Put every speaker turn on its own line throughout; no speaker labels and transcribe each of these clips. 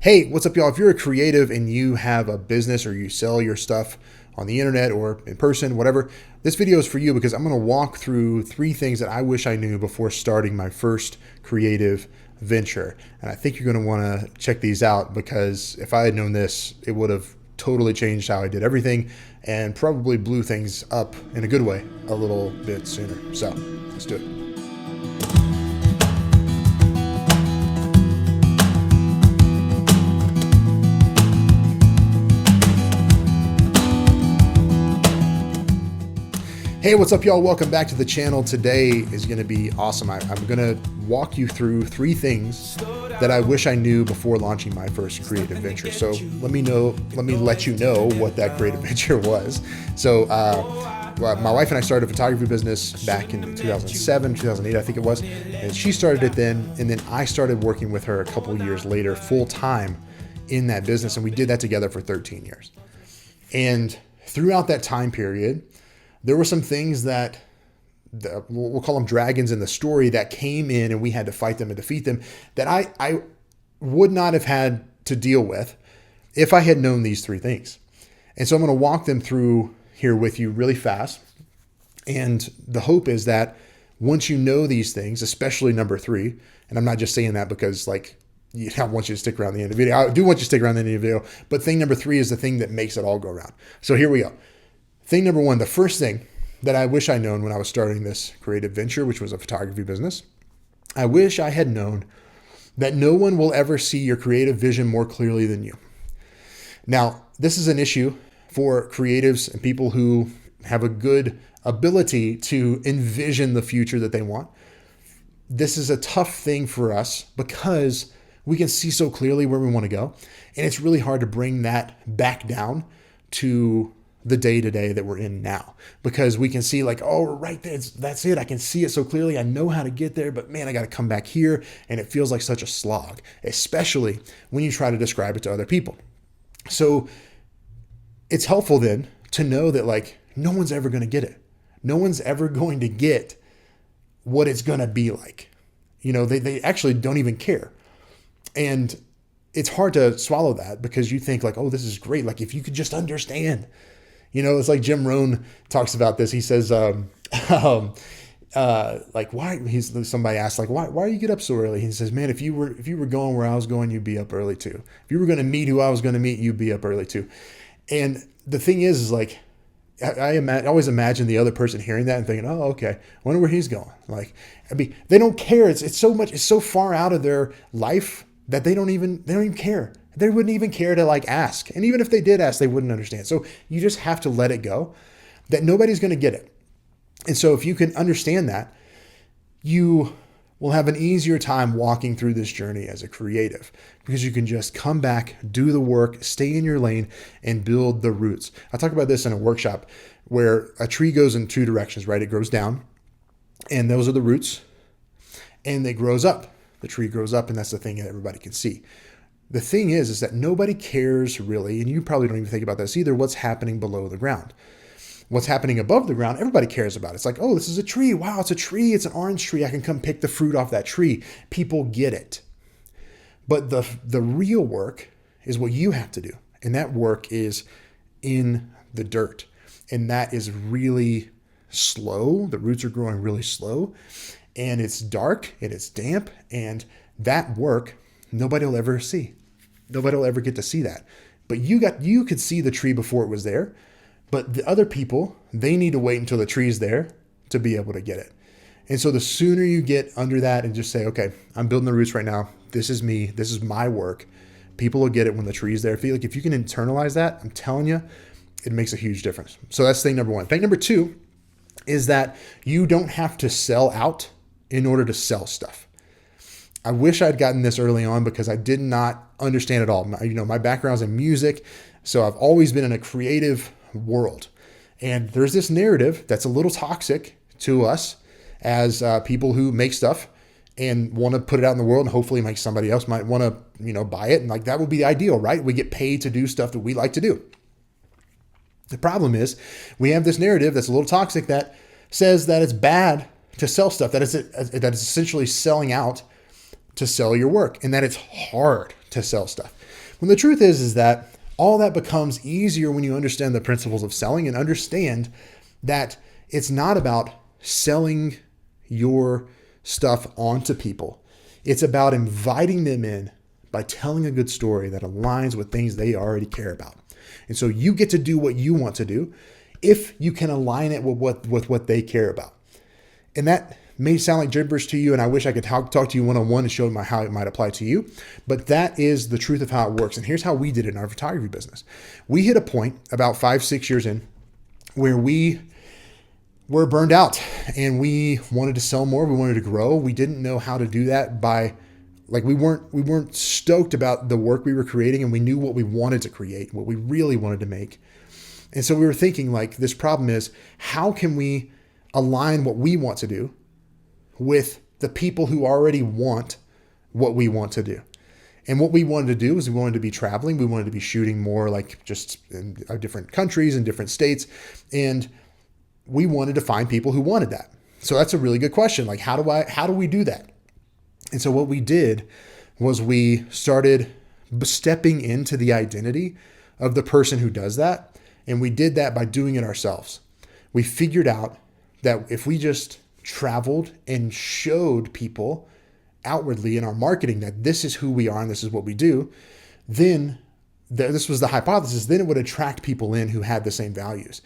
Hey, what's up, y'all? If you're a creative and you have a business or you sell your stuff on the internet or in person, whatever, this video is for you because I'm going to walk through 3 things that I wish I knew before starting my first creative venture. And I think you're going to want to check these out because if I had known this, it would have totally changed how I did everything and probably blew things up in a good way a little bit sooner. So let's do it. Hey, what's up, y'all? Welcome back to the channel. Today is going to be awesome. I'm going to walk you through 3 things that I wish I knew before launching my first creative venture. So let me let you know what that creative venture was. So my wife and I started a photography business back in 2007, 2008, I think it was. And she started it then. And then I started working with her a couple of years later, full time in that business. And we did that together for 13 years. And throughout that time period, there were some things that we'll call them dragons in the story that came in and we had to fight them and defeat them that I would not have had to deal with if I had known these 3 things. And so I'm going to walk them through here with you really fast. And the hope is that once you know these things, especially number 3, and I'm not just saying that because I want you to stick around the end of the video. I do want you to stick around the end of the video, but thing number 3 is the thing that makes it all go around. So here we go. Thing number 1, the first thing that I wish I'd known when I was starting this creative venture, which was a photography business, I wish I had known that no one will ever see your creative vision more clearly than you. Now, this is an issue for creatives and people who have a good ability to envision the future that they want. This is a tough thing for us because we can see so clearly where we want to go. And it's really hard to bring that back down to the day-to-day that we're in now, because we can see right there, that's it. I can see it so clearly. I know how to get there, but man, I got to come back here. And it feels like such a slog, especially when you try to describe it to other people. So it's helpful then to know that no one's ever going to get it. No one's ever going to get what it's going to be like. They actually don't even care. And it's hard to swallow that because you think oh, this is great. If you could just understand. It's like Jim Rohn talks about this. He says, why? Somebody asked, why do you get up so early? He says, man, if you were going where I was going, you'd be up early too. If you were going to meet who I was going to meet, you'd be up early too. And the thing is I always imagine the other person hearing that and thinking, oh, okay, I wonder where he's going. They don't care. It's so far out of their life that they don't even care. They wouldn't even care to ask. And even if they did ask, they wouldn't understand. So you just have to let it go that nobody's going to get it. And so if you can understand that, you will have an easier time walking through this journey as a creative because you can just come back, do the work, stay in your lane and build the roots. I talk about this in a workshop where a tree goes in 2 directions, right? It grows down and those are the roots and it grows up. The tree grows up and that's the thing that everybody can see. The thing is that nobody cares really, and you probably don't even think about this either, what's happening below the ground. What's happening above the ground, everybody cares about. It's oh, this is a tree. Wow, it's a tree. It's an orange tree. I can come pick the fruit off that tree. People get it. But the real work is what you have to do. And that work is in the dirt. And that is really slow. The roots are growing really slow. And it's dark and it's damp. And that work, nobody will ever see. Nobody will ever get to see that. But you could see the tree before it was there. But the other people, they need to wait until the tree's there to be able to get it. And so the sooner you get under that and just say, okay, I'm building the roots right now. This is me. This is my work. People will get it when the tree's there. If you can internalize that, I'm telling you, it makes a huge difference. So that's thing number 1. Thing number 2 is that you don't have to sell out in order to sell stuff. I wish I'd gotten this early on because I did not understand it all. My background's in music, so I've always been in a creative world. And there's this narrative that's a little toxic to us as people who make stuff and want to put it out in the world and hopefully make somebody else might want to, buy it. And that would be the ideal, right? We get paid to do stuff that we like to do. The problem is we have this narrative that's a little toxic that says that it's bad to sell stuff, that is essentially selling out to sell your work, and that it's hard to sell stuff. When the truth is that all that becomes easier when you understand the principles of selling and understand that it's not about selling your stuff onto people. It's about inviting them in by telling a good story that aligns with things they already care about. And so you get to do what you want to do if you can align it with what they care about. And that may sound like gibberish to you, and I wish I could talk to you one-on-one and show how it might apply to you, but that is the truth of how it works. And here's how we did it in our photography business. We hit a point about 5-6 years in where we were burned out and we wanted to sell more. We wanted to grow. We didn't know how to do that we weren't stoked about the work we were creating, and we knew what we wanted to create, what we really wanted to make. And so we were thinking this problem is, how can we align what we want to do with the people who already want what we want to do? And what we wanted to do is we wanted to be traveling. We wanted to be shooting more just in different countries and different states. And we wanted to find people who wanted that. So that's a really good question. How do we do that? And so what we did was we started stepping into the identity of the person who does that. And we did that by doing it ourselves. We figured out that if we just traveled and showed people outwardly in our marketing that this is who we are and this is what we do, then this was the hypothesis, then it would attract people in who had the same values.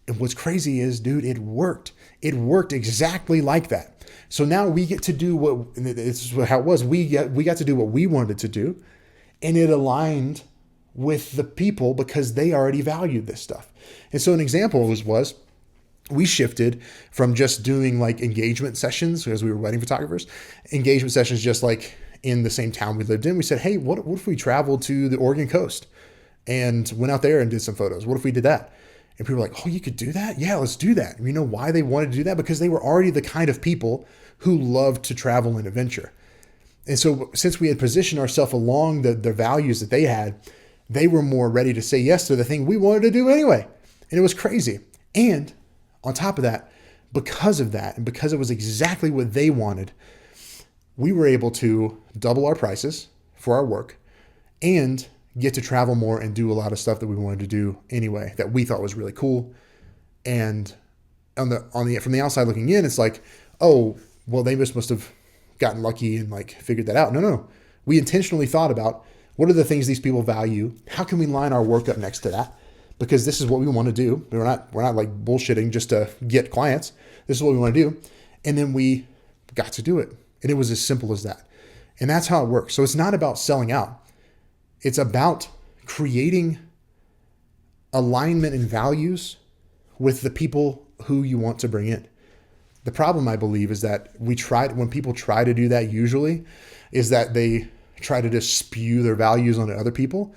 And what's crazy is, dude, it worked. It worked exactly like that. So now we get to do this is how it was. We got to do what we wanted to do, and it aligned with the people because they already valued this stuff. And so an example was we shifted from just doing engagement sessions, because we were wedding photographers, engagement sessions just in the same town we lived in. We said, hey, what if we traveled to the Oregon coast and went out there and did some photos? What if we did that? And people were like, oh, you could do that? Yeah, let's do that. And you know why they wanted to do that? Because they were already the kind of people who loved to travel and adventure. And so since we had positioned ourselves along the values that they had, they were more ready to say yes to the thing we wanted to do anyway. And it was crazy. And on top of that, because of that, and because it was exactly what they wanted, we were able to double our prices for our work and get to travel more and do a lot of stuff that we wanted to do anyway that we thought was really cool. And from the outside looking in, it's oh, well, they must have gotten lucky and figured that out. No. We intentionally thought about what are the things these people value? How can we line our work up next to that? Because this is what we want to do. We're not bullshitting just to get clients. This is what we want to do. And then we got to do it. And it was as simple as that. And that's how it works. So it's not about selling out. It's about creating alignment and values with the people who you want to bring in. The problem, I believe, is that when people try to do that, usually is that they try to just spew their values onto other people,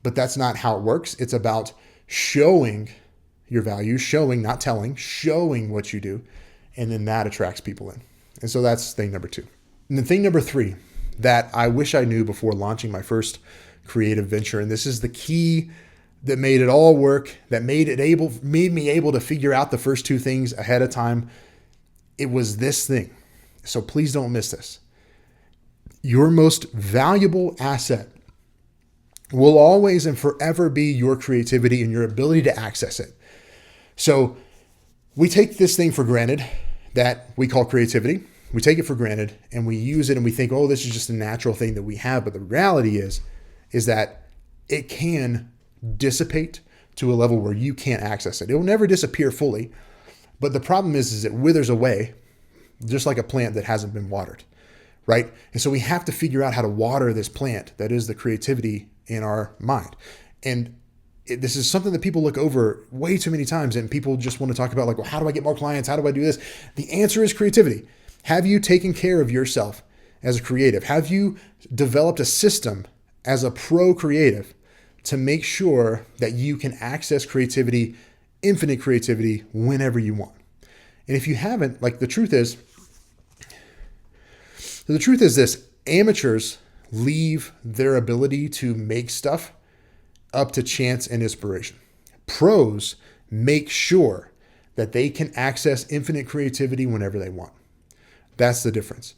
but that's not how it works. It's about showing your values, not telling, showing what you do, and then that attracts people in. And so that's thing number 2. And then thing number 3 that I wish I knew before launching my first creative venture, and this is the key that made it all work, that made me able to figure out the first 2 things ahead of time. It was this thing. So please don't miss this. Your most valuable asset will always and forever be your creativity and your ability to access it. So we take this thing for granted that we call creativity. We take it for granted and we use it and we think, oh, this is just a natural thing that we have. But the reality is that it can dissipate to a level where you can't access it. It will never disappear fully. But the problem is it withers away, just like a plant that hasn't been watered, right? And so we have to figure out how to water this plant that is the creativity in our mind. And this is something that people look over way too many times, and people just want to talk about well, how do I get more clients? How do I do this? The answer is creativity. Have you taken care of yourself as a creative? Have you developed a system as a pro creative to make sure that you can access creativity, infinite creativity, whenever you want? And if you haven't, the truth is this: amateurs leave their ability to make stuff up to chance and inspiration. Pros make sure that they can access infinite creativity whenever they want. That's the difference.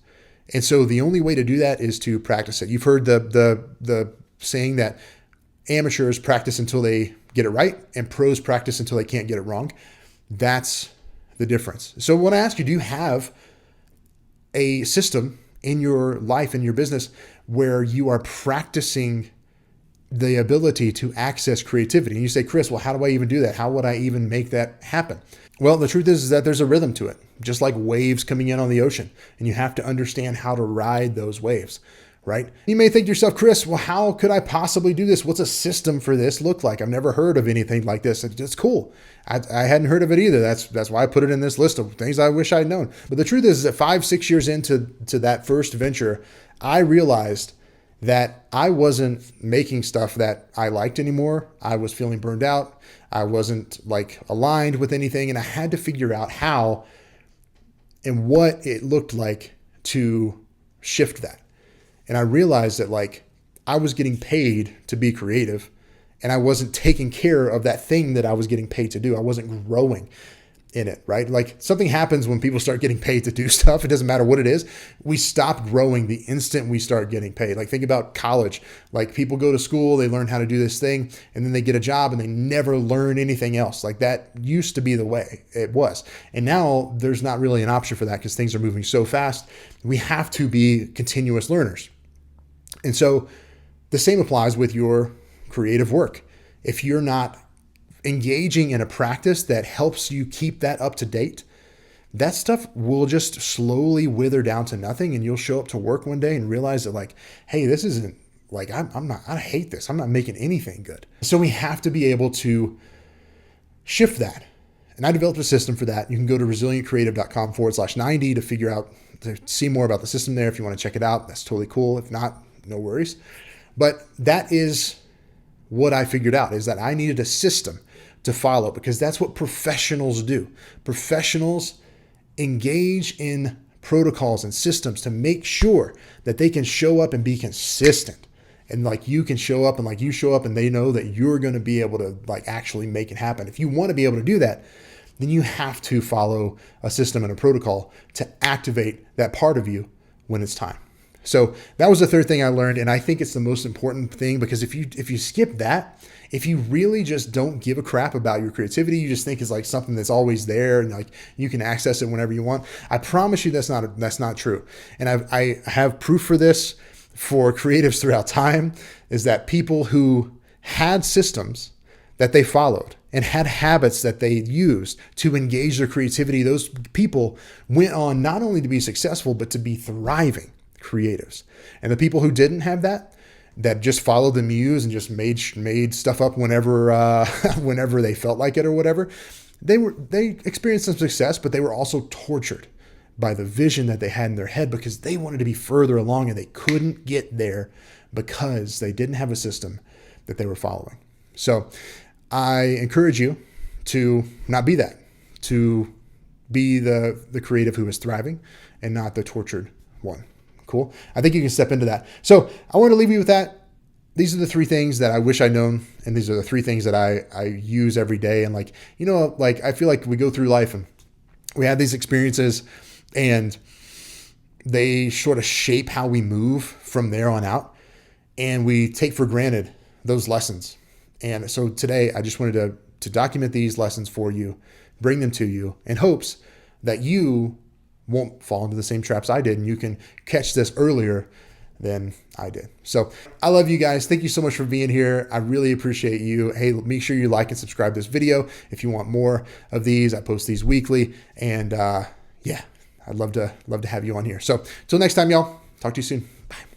And so the only way to do that is to practice it. You've heard the saying that amateurs practice until they get it right and pros practice until they can't get it wrong. That's the difference. So when I ask you, do you have a system in your life, in your business, where you are practicing the ability to access creativity? And you say, Chris, well, how do I even do that? How would I even make that happen? Well, the truth is that there's a rhythm to it, just like waves coming in on the ocean. And you have to understand how to ride those waves, right? You may think to yourself, Chris, well, how could I possibly do this? What's a system for this look like? I've never heard of anything like this. It's cool. I hadn't heard of it either. That's why I put it in this list of things I wish I'd known. But the truth is that 5-6 years into that first venture, I realized that I wasn't making stuff that I liked anymore. I was feeling burned out. I wasn't aligned with anything. And I had to figure out how and what it looked like to shift that. And I realized that I was getting paid to be creative, and I wasn't taking care of that thing that I was getting paid to do. I wasn't growing in it, right? Something happens when people start getting paid to do stuff. It doesn't matter what it is. We stop growing the instant we start getting paid. Think about college. People go to school, they learn how to do this thing, and then they get a job and they never learn anything else. That used to be the way it was. And now there's not really an option for that because things are moving so fast. We have to be continuous learners. And so the same applies with your creative work. If you're not engaging in a practice that helps you keep that up to date, that stuff will just slowly wither down to nothing. And you'll show up to work one day and realize that hey, this isn't I hate this. I'm not making anything good. So we have to be able to shift that. And I developed a system for that. You can go to resilientcreative.com/90 to to see more about the system there. If you want to check it out, that's totally cool. If not, no worries. But that is what I figured out, is that I needed a system to follow, because that's what professionals do. Professionals engage in protocols and systems to make sure that they can show up and be consistent. And you can show up and you show up and they know that you're going to be able to actually make it happen. If you want to be able to do that, then you have to follow a system and a protocol to activate that part of you when it's time. So that was the third thing I learned. And I think it's the most important thing, because if you skip that, if you really just don't give a crap about your creativity, you just think it's something that's always there and you can access it whenever you want, I promise you that's not true. And I have proof for this for creatives throughout time, is that people who had systems that they followed and had habits that they used to engage their creativity, those people went on not only to be successful, but to be thriving creatives. And the people who didn't have that just followed the muse and just made stuff up whenever whenever they felt like it or whatever, they experienced some success, but they were also tortured by the vision that they had in their head, because they wanted to be further along and they couldn't get there because they didn't have a system that they were following. So I encourage you to not be that, to be the creative who is thriving and not the tortured one. Cool. I think you can step into that. So I want to leave you with that. These are the 3 things that I wish I'd known. And these are the 3 things that I use every day. And I feel like we go through life and we have these experiences and they sort of shape how we move from there on out. And we take for granted those lessons. And so today I just wanted to document these lessons for you, bring them to you in hopes that you won't fall into the same traps I did, and you can catch this earlier than I did. So I love you guys. Thank you so much for being here. I really appreciate you. Hey, make sure you like and subscribe this video if you want more of these. I post these weekly, and I'd love to have you on here. So until next time, y'all, talk to you soon. Bye.